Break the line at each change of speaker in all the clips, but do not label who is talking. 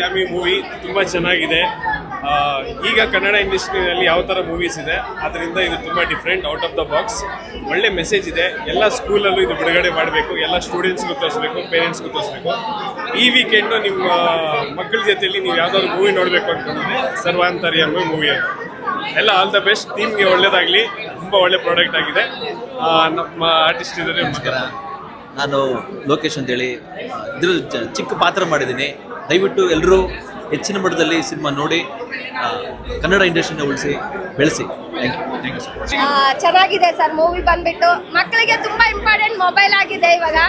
GAMI movie ತುಂಬಾ ಚೆನ್ನಾಗಿದೆ. ಈಗ ಕನ್ನಡ ಇಂಡಸ್ಟ್ರಿಯಲ್ಲಿ ಯಾವ ಥರ ಮೂವೀಸ್ ಇದೆ ಅದರಿಂದ ಇದು ತುಂಬ different, out of the box. ಒಳ್ಳೆ ಮೆಸೇಜ್ ಇದೆ. ಎಲ್ಲ ಸ್ಕೂಲಲ್ಲೂ ಇದು ಬಿಡುಗಡೆ ಮಾಡಬೇಕು, ಎಲ್ಲ ಸ್ಟೂಡೆಂಟ್ಸ್ಗೂ ತೋರಿಸ್ಬೇಕು, ಪೇರೆಂಟ್ಸ್ಗೂ ತೋರಿಸ್ಬೇಕು. ಈ ವೀಕೆಂಡು ನಿಮ್ಮ ಮಕ್ಕಳ ಜೊತೆಯಲ್ಲಿ ನೀವು ಯಾವುದಾದ್ರು ಮೂವಿ ನೋಡಬೇಕು ಅಂದ್ಕೊಂಡಿದ್ರೆ ಸರ್ವಾಂತರ್ಯಾಮಿ ಮೂವಿ ಅಂತ. ಎಲ್ಲ ಆಲ್ ದ ಬೆಸ್ಟ್, ಟೀಮ್ಗೆ ಒಳ್ಳೇದಾಗಲಿ. ತುಂಬ ಒಳ್ಳೆ ಪ್ರಾಡಕ್ಟ್ ಆಗಿದೆ. ನಮ್ಮ ಆರ್ಟಿಸ್ಟ್ ಇದ್ದಾರೆ.
ನಾನು ಲೋಕೇಶ್ ಅಂತೇಳಿ ಇದ್ರ ಚಿಕ್ಕ ಪಾತ್ರ ಮಾಡಿದ್ದೀನಿ. ದಯವಿಟ್ಟು ಎಲ್ಲರೂ ಹೆಚ್ಚಿನ ಮಟ್ಟದಲ್ಲಿ ಸಿನಿಮಾ ನೋಡಿ ಕನ್ನಡ ಇಂಡಸ್ಟ್ರಿನ ಉಳಿಸಿ ಬೆಳೆಸಿ. Thank you sir.
ಚೆನ್ನಾಗಿದೆ ಸರ್ ಮೂವಿ ಬಂದ್ಬಿಟ್ಟು. ಮಕ್ಕಳಿಗೆ ತುಂಬಾ ಇಂಪಾರ್ಟೆಂಟ್ ಮೊಬೈಲ್ ಆಗಿದೆ. ಇವಾಗ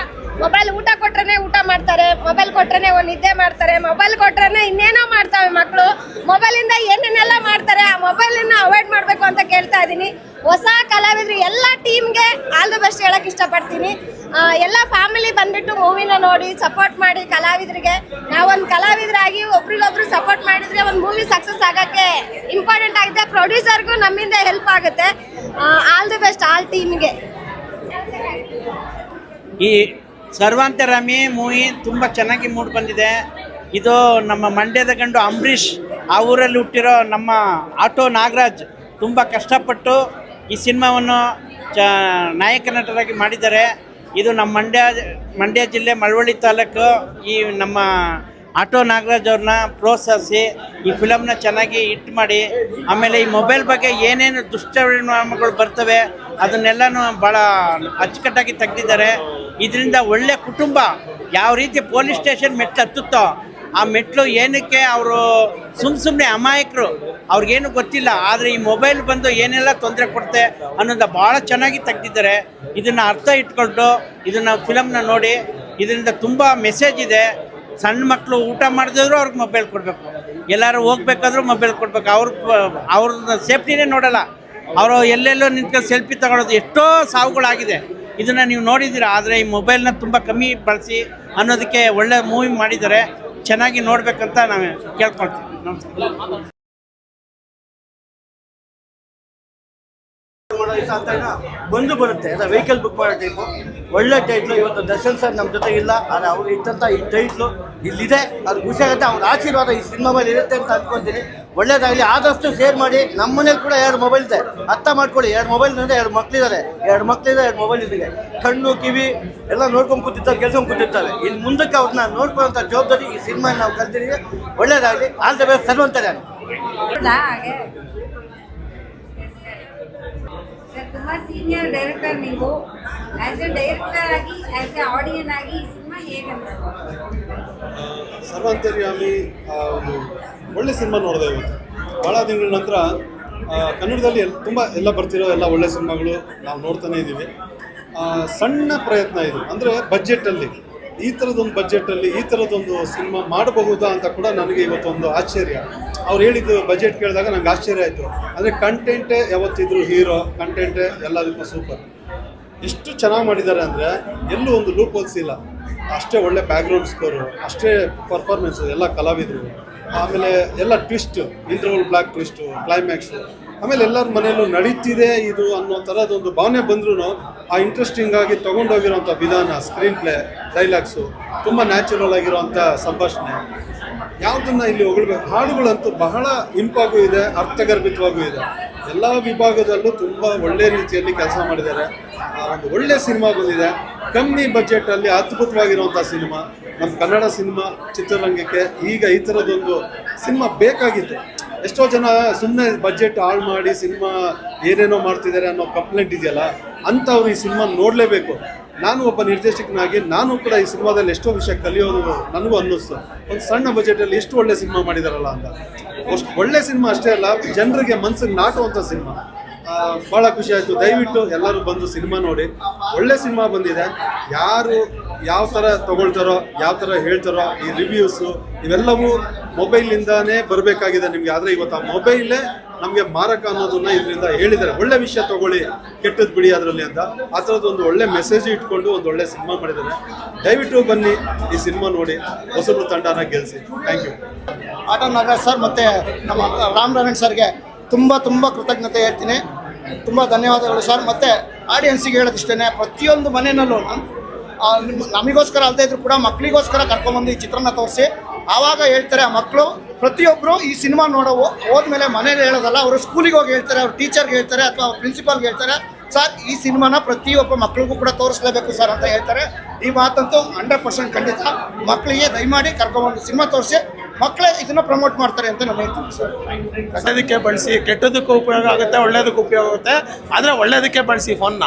ಮೊಬೈಲ್ ಊಟ ಕೊಟ್ರೇನೆ ಊಟ ಮಾಡ್ತಾರೆ, ಮೊಬೈಲ್ ಕೊಟ್ರೇನೆ ಒಂದು ನಿದ್ದೆ ಮಾಡ್ತಾರೆ, ಮೊಬೈಲ್ ಕೊಟ್ರೇನೆ ಇನ್ನೇನೋ ಮಾಡ್ತಾವೆ ಮಕ್ಕಳು. ಮೊಬೈಲಿಂದ ಏನೇನೆಲ್ಲ ಮಾಡ್ತಾರೆ, ಆ ಮೊಬೈಲನ್ನು ಅವಾಯ್ಡ್ ಮಾಡಬೇಕು ಅಂತ ಕೇಳ್ತಾ ಇದ್ದೀನಿ. ಹೊಸ ಕಲಾವಿದರು ಎಲ್ಲ ಟೀಮ್ಗೆ ಆಲ್ ದ ಬೆಸ್ಟ್ ಹೇಳಕ್ ಇಷ್ಟಪಡ್ತೀನಿ. ಎಲ್ಲ ಫ್ಯಾಮಿಲಿ ಬಂದ್ಬಿಟ್ಟು ಮೂವಿನ ನೋಡಿ ಸಪೋರ್ಟ್ ಮಾಡಿ ಕಲಾವಿದರಿಗೆ. ನಾವೊಂದು ಕಲಾವಿದರಾಗಿ ಒಬ್ರಿಗೊಬ್ರು ಸಪೋರ್ಟ್ ಮಾಡಿದ್ರೆ ಒಂದು ಮೂವಿ ಸಕ್ಸಸ್ ಆಗೋಕ್ಕೆ ಇಂಪಾರ್ಟೆಂಟ್ ಆಗುತ್ತೆ. ಪ್ರೊಡ್ಯೂಸರ್ಗೂ ನಮ್ಮಿಂದ ಹೆಲ್ಪ್ ಆಗುತ್ತೆ. ಆಲ್ ದಿ ಬೆಸ್ಟ್ ಆಲ್ ಟೀಮ್ಗೆ.
ಈ ಸರ್ವಾಂತರ್ಯಾಮಿ ಮೂವಿ ತುಂಬ ಚೆನ್ನಾಗಿ ಮೂಡಿ ಬಂದಿದೆ. ಇದು ನಮ್ಮ ಮಂಡ್ಯದ ಗಂಡು ಅಂಬರೀಷ್, ಆ ಊರಲ್ಲಿ ಹುಟ್ಟಿರೋ ನಮ್ಮ ಆಟೋ ನಾಗರಾಜ್ ತುಂಬ ಕಷ್ಟಪಟ್ಟು ಈ ಸಿನಿಮಾವನ್ನು ನಾಯಕ ನಟರಾಗಿ ಮಾಡಿದ್ದಾರೆ. ಇದು ನಮ್ಮ ಮಂಡ್ಯ ಜಿಲ್ಲೆ ಮಳವಳ್ಳಿ ತಾಲೂಕು. ಈ ನಮ್ಮ ಆಟೋ ನಾಗರಾಜ್ ಅವ್ರನ್ನ ಪ್ರೋತ್ಸಾಹಿಸಿ ಈ ಫಿಲಮ್ನ ಚೆನ್ನಾಗಿ ಹಿಟ್ ಮಾಡಿ, ಆಮೇಲೆ ಈ ಮೊಬೈಲ್ ಬಗ್ಗೆ ಏನೇನು ದುಷ್ಪರಿಣಾಮಗಳು ಬರ್ತವೆ ಅದನ್ನೆಲ್ಲನೂ ಭಾಳ ಅಚ್ಚುಕಟ್ಟಾಗಿ ತೆಗೆದಿದ್ದಾರೆ. ಇದರಿಂದ ಒಳ್ಳೆ ಕುಟುಂಬ ಯಾವ ರೀತಿ ಪೊಲೀಸ್ ಸ್ಟೇಷನ್ ಮೆಟ್ಲು ಹತ್ತುತ್ತೋ ಆ ಮೆಟ್ಲು ಏನಕ್ಕೆ ಅವರು ಸುಮ್ಮನೆ ಅಮಾಯಕರು, ಅವ್ರಿಗೇನು ಗೊತ್ತಿಲ್ಲ. ಆದರೆ ಈ ಮೊಬೈಲ್ ಬಂದು ಏನೆಲ್ಲ ತೊಂದರೆ ಕೊಡುತ್ತೆ ಅನ್ನೋದು ಭಾಳ ಚೆನ್ನಾಗಿ ತೆಗೆದಿದ್ದಾರೆ. ಇದನ್ನು ಅರ್ಥ ಇಟ್ಕೊಂಡು ಇದನ್ನು ಫಿಲಮ್ನ ನೋಡಿ. ಇದರಿಂದ ತುಂಬ ಮೆಸೇಜ್ ಇದೆ. ಸಣ್ಣ ಮಕ್ಕಳು ಊಟ ಮಾಡಿದ್ರು ಅವ್ರಿಗೆ ಮೊಬೈಲ್ ಕೊಡಬೇಕು, ಎಲ್ಲರೂ ಹೋಗ್ಬೇಕಾದ್ರೂ ಮೊಬೈಲ್ ಕೊಡಬೇಕು. ಅವ್ರ ಸೇಫ್ಟಿನೇ ನೋಡಲ್ಲ, ಅವರು ಎಲ್ಲೆಲ್ಲೋ ನಿಂತ್ಕೊಂಡು ಸೆಲ್ಫಿ ತಗೊಳ್ಳೋದು ಎಷ್ಟೋ ಸಾವುಗಳಾಗಿದೆ. ಇದನ್ನು ನೀವು ನೋಡಿದ್ದೀರಾ. ಆದರೆ ಈ ಮೊಬೈಲ್ನ ತುಂಬ ಕಮ್ಮಿ ಬಳಸಿ ಅನ್ನೋದಕ್ಕೆ ಒಳ್ಳೆ ಮೂವಿ ಮಾಡಿದ್ದಾರೆ. ಚೆನ್ನಾಗಿ ನೋಡ್ಬೇಕಂತ ನಾವು ಕೇಳ್ಕೊಳ್ತೀವಿ. ನಮಸ್ಕಾರ.
ಬಂದು ಬರುತ್ತೆ ಅದ ವೆಹಿಕಲ್ ಬುಕ್ ಮಾಡೋ ಟೈಪು. ಒಳ್ಳೆ ಟೈಟ್ಲು. ಇವತ್ತು ದರ್ಶನ್ ಸರ್ ನಮ್ಮ ಜೊತೆಗಿಲ್ಲ, ಆದರೆ ಅವ್ರು ಇಟ್ಟಂಥ ಈ ಟೈಟ್ಲು ಇಲ್ಲಿದೆ. ಅದು ಖುಷಿ ಆಗುತ್ತೆ. ಅವ್ರ ಆಶೀರ್ವಾದ ಈ ಸಿನಿಮಾ ಮೇಲೆ ಇರುತ್ತೆ ಅಂತ ಅಂದ್ಕೊತೀನಿ. ಒಳ್ಳೇದಾಗಲಿ. ಆದಷ್ಟು ಶೇರ್ ಮಾಡಿ. ನಮ್ಮ ಮನೇಲಿ ಕೂಡ 2 ಮೊಬೈಲ್ ಇದೆ, ಅರ್ಥ ಮಾಡ್ಕೊಳ್ಳಿ. 2 ಮೊಬೈಲ್ ಅಂದರೆ 2 ಮಕ್ಕಳಿದ್ದಾರೆ, 2 ಮಕ್ಕಳಿದೆ, 2 ಮೊಬೈಲ್ ಇದೆ. ಕಣ್ಣು ಕಿವಿ ಎಲ್ಲ ನೋಡ್ಕೊಂಡು ಕೂತಿರ್ತಾರೆ, ಕೆಲಸ ಕೂತಿರ್ತಾರೆ. ಇನ್ನು ಮುಂದಕ್ಕೆ ಅವ್ರನ್ನ ನೋಡ್ಕೊಳ್ಳೋಂಥ ಜವಾಬ್ದಾರಿ ಈ ಸಿನಿಮಾ ನಾವು ಕಲ್ತಿದ್ದೀವಿ. ಒಳ್ಳೇದಾಗಲಿ. All the best. ಸರ್ವಂತರ್ಯಾಮಿ.
ಸರ್, ತುಂಬ ಸೀನಿಯರ್ ಡೈರೆಕ್ಟರ್ ನೀವು. ಆ್ಯಸ್ ಎ ಡೈರೆಕ್ಟರ್ ಆಗಿ, ಆ್ಯಸ್ ಎ ಆಡಿಯನ್ ಆಗಿ ಈ ಸಿನಿಮಾ ಹೇಗೆ ಅನ್ನಿಸ್ತು?
ಸರ್ವಾಂತರ್ಯಾಮಿ ಒಂದು ಒಳ್ಳೆ ಸಿನಿಮಾ ನೋಡಿದೆ ಇವತ್ತು. ಭಾಳ ದಿನಗಳ ನಂತರ ಕನ್ನಡದಲ್ಲಿ ತುಂಬ ಎಲ್ಲ ಬರ್ತಿರೋ ಎಲ್ಲ ಒಳ್ಳೆ ಸಿನಿಮಾಗಳು ನಾವು ನೋಡ್ತಾನೆ ಇದ್ದೀವಿ. ಸಣ್ಣ ಪ್ರಯತ್ನ ಇದು, ಅಂದರೆ ಬಜೆಟಲ್ಲಿ ಈ ಥರದೊಂದು ಬಜೆಟಲ್ಲಿ ಈ ಥರದೊಂದು ಸಿನಿಮಾ ಮಾಡಬಹುದಾ ಅಂತ ಕೂಡ ನನಗೆ ಇವತ್ತೊಂದು ಆಶ್ಚರ್ಯ. ಅವ್ರು ಹೇಳಿದ್ದು ಬಜೆಟ್ ಕೇಳಿದಾಗ ನಂಗೆ ಆಶ್ಚರ್ಯ ಆಯಿತು. ಅಂದರೆ ಕಂಟೆಂಟೇ ಯಾವತ್ತಿದ್ರು ಹೀರೋ, ಕಂಟೆಂಟೇ ಎಲ್ಲದಕ್ಕೂ ಸೂಪರ್. ಎಷ್ಟು ಚೆನ್ನಾಗಿ ಮಾಡಿದ್ದಾರೆ ಅಂದರೆ ಎಲ್ಲೂ ಒಂದು ಲೂಪ್ ಹೋಲ್ಸಿಲ್ಲ. ಅಷ್ಟೇ ಒಳ್ಳೆ ಬ್ಯಾಕ್ಗ್ರೌಂಡ್ ಸ್ಕೋರು, ಅಷ್ಟೇ ಪರ್ಫಾರ್ಮೆನ್ಸು ಎಲ್ಲ ಕಲಾವಿದರು. ಆಮೇಲೆ ಎಲ್ಲ twist, interval block twist, climax. ಆಮೇಲೆ ಎಲ್ಲರ ಮನೆಯಲ್ಲೂ ನಡೀತಿದೆ ಇದು ಅನ್ನೋ ಥರದೊಂದು ಭಾವನೆ ಬಂದ್ರೂ ಆ ಇಂಟ್ರೆಸ್ಟಿಂಗ್ ಆಗಿ ತೊಗೊಂಡೋಗಿರೋಂಥ ವಿಧಾನ, ಸ್ಕ್ರೀನ್ ಪ್ಲೇ, ಡೈಲಾಗ್ಸು, ತುಂಬ ನ್ಯಾಚುರಲ್ ಆಗಿರೋವಂಥ ಸಂಭಾಷಣೆ, ಯಾವುದನ್ನು ಇಲ್ಲಿ ಹೊಗಳ್ಬೇಕು. ಹಾಡುಗಳಂತೂ ಬಹಳ ಇಂಪಾಗೂ ಇದೆ, ಅರ್ಥಗರ್ಭಿತವಾಗೂ ಇದೆ. ಎಲ್ಲ ವಿಭಾಗದಲ್ಲೂ ತುಂಬ ಒಳ್ಳೆ ರೀತಿಯಲ್ಲಿ ಕೆಲಸ ಮಾಡಿದ್ದಾರೆ. ಒಂದು ಒಳ್ಳೆ ಸಿನಿಮಾ ಬಂದಿದೆ. ಕಮ್ಮಿ ಬಜೆಟಲ್ಲಿ ಅದ್ಭುತವಾಗಿರುವಂಥ ಸಿನಿಮಾ. ನಮ್ಮ ಕನ್ನಡ ಸಿನಿಮಾ ಚಿತ್ರರಂಗಕ್ಕೆ ಈಗ ಈ ಥರದೊಂದು ಸಿನಿಮಾ ಬೇಕಾಗಿತ್ತು. ಎಷ್ಟೋ ಜನ ಸುಮ್ಮನೆ ಬಜೆಟ್ ಹಾಳು ಮಾಡಿ ಸಿನಿಮಾ ಏನೇನೋ ಮಾಡ್ತಿದ್ದಾರೆ ಅನ್ನೋ ಕಂಪ್ಲೇಂಟ್ ಇದೆಯಲ್ಲ, ಅಂಥವ್ರು ಈ ಸಿನಿಮಾ ನೋಡಲೇಬೇಕು. ನಾನು ಒಬ್ಬ ನಿರ್ದೇಶಕನಾಗಿ ನಾನು ಕೂಡ ಈ ಸಿನಿಮಾದಲ್ಲಿ ಎಷ್ಟೋ ವಿಷಯ ಕಲಿಯೋದು ನನಗೂ ಅನ್ನಿಸ್ತು. ಒಂದು ಸಣ್ಣ ಬಜೆಟಲ್ಲಿ ಎಷ್ಟು ಒಳ್ಳೆ ಸಿನಿಮಾ ಮಾಡಿದಾರಲ್ಲ ಅಂತ. ಅಷ್ಟು ಒಳ್ಳೆ ಸಿನಿಮಾ ಅಷ್ಟೇ ಅಲ್ಲ, ಜನರಿಗೆ ಮನಸ್ಸಿಗೆ ನಾಟುವಂಥ ಸಿನಿಮಾ. ಭಾಳ ಖುಷಿ ಆಯಿತು. ದಯವಿಟ್ಟು ಎಲ್ಲರೂ ಬಂದು ಸಿನಿಮಾ ನೋಡಿ. ಒಳ್ಳೆ ಸಿನಿಮಾ ಬಂದಿದೆ. ಯಾರು ಯಾವ ಥರ ತೊಗೊಳ್ತಾರೋ, ಯಾವ ಥರ ಹೇಳ್ತಾರೋ, ಈ ರಿವ್ಯೂಸು ಇವೆಲ್ಲವೂ ಮೊಬೈಲಿಂದಾನೇ ಬರಬೇಕಾಗಿದೆ ನಿಮಗೆ. ಆದರೆ ಇವತ್ತು ಆ ಮೊಬೈಲೇ ನಮಗೆ ಮಾರಕ ಅನ್ನೋದನ್ನ ಇದರಿಂದ ಹೇಳಿದ್ದಾರೆ. ಒಳ್ಳೆ ವಿಷಯ ತೊಗೊಳ್ಳಿ, ಕೆಟ್ಟದ್ದು ಬಿಡಿ ಅದರಲ್ಲಿ ಅಂತ. ಆ ಥರದ್ದೊಂದು ಒಳ್ಳೆ ಮೆಸೇಜ್ ಇಟ್ಕೊಂಡು ಒಂದು ಒಳ್ಳೆ ಸಿನಿಮಾ ಮಾಡಿದ್ದಾರೆ. ದಯವಿಟ್ಟು ಬನ್ನಿ, ಈ ಸಿನಿಮಾ ನೋಡಿ, ಹೊಸಬ್ರು ತಂಡನ ಗೆಲ್ಲಿಸಿ. Thank you.
Auto Nagaraj sir ಮತ್ತು ನಮ್ಮ ರಾಮನಾರಾಯಣ್ ಸರ್ಗೆ ತುಂಬ ಕೃತಜ್ಞತೆ ಹೇಳ್ತೀನಿ. ತುಂಬ ಧನ್ಯವಾದಗಳು ಸರ್. ಮತ್ತು ಆಡಿಯನ್ಸಿಗೆ ಹೇಳೋದಿಷ್ಟೇ, ಪ್ರತಿಯೊಂದು ಮನೆಯಲ್ಲೂ ನಮಗೋಸ್ಕರ ಅಲ್ಲದೇ ಇದ್ರು ಕೂಡ ಮಕ್ಕಳಿಗೋಸ್ಕರ ಕರ್ಕೊಂಬಂದು ಈ ಚಿತ್ರನ ತೋರಿಸಿ
ಆವಾಗ ಹೇಳ್ತಾರೆ ಆ ಮಕ್ಕಳು ಪ್ರತಿಯೊಬ್ಬರು ಈ ಸಿನಿಮಾ ನೋಡೋ ಹೋದ್ಮೇಲೆ ಮನೇಲಿ ಹೇಳೋದಲ್ಲ, ಅವರು ಸ್ಕೂಲಿಗೆ ಹೋಗಿ ಹೇಳ್ತಾರೆ, ಅವ್ರ ಟೀಚರ್ಗೆ ಹೇಳ್ತಾರೆ ಅಥವಾ ಪ್ರಿನ್ಸಿಪಾಲ್ಗೆ ಹೇಳ್ತಾರೆ, ಸರ್ ಈ ಸಿನಿಮಾನ ಪ್ರತಿಯೊಬ್ಬ ಮಕ್ಕಳಿಗೂ ಕೂಡ ತೋರಿಸ್ಲೇಬೇಕು ಸರ್ ಅಂತ ಹೇಳ್ತಾರೆ. ಈ ಮಾತಂತೂ 100% ಖಂಡಿತ. ಮಕ್ಕಳಿಗೆ ದಯಮಾಡಿ ಕರ್ಕೊಂಡ್ಬಂದು ಸಿನಿಮಾ ತೋರಿಸಿ ಮಕ್ಕಳೇ ಇದನ್ನ ಪ್ರಮೋಟ್ ಮಾಡ್ತಾರೆ ಅಂತ ನಾನು ಹೇಳ್ತೀನಿ ಸರ್.
ಒಳ್ಳೆದಕ್ಕೆ ಬಳಸಿ, ಕೆಟ್ಟದಕ್ಕೂ ಉಪಯೋಗ ಆಗುತ್ತೆ, ಒಳ್ಳೇದಕ್ಕೂ ಉಪಯೋಗ ಆಗುತ್ತೆ, ಆದರೆ ಒಳ್ಳೇದಕ್ಕೆ ಬಳಸಿ ಫೋನ್ನ.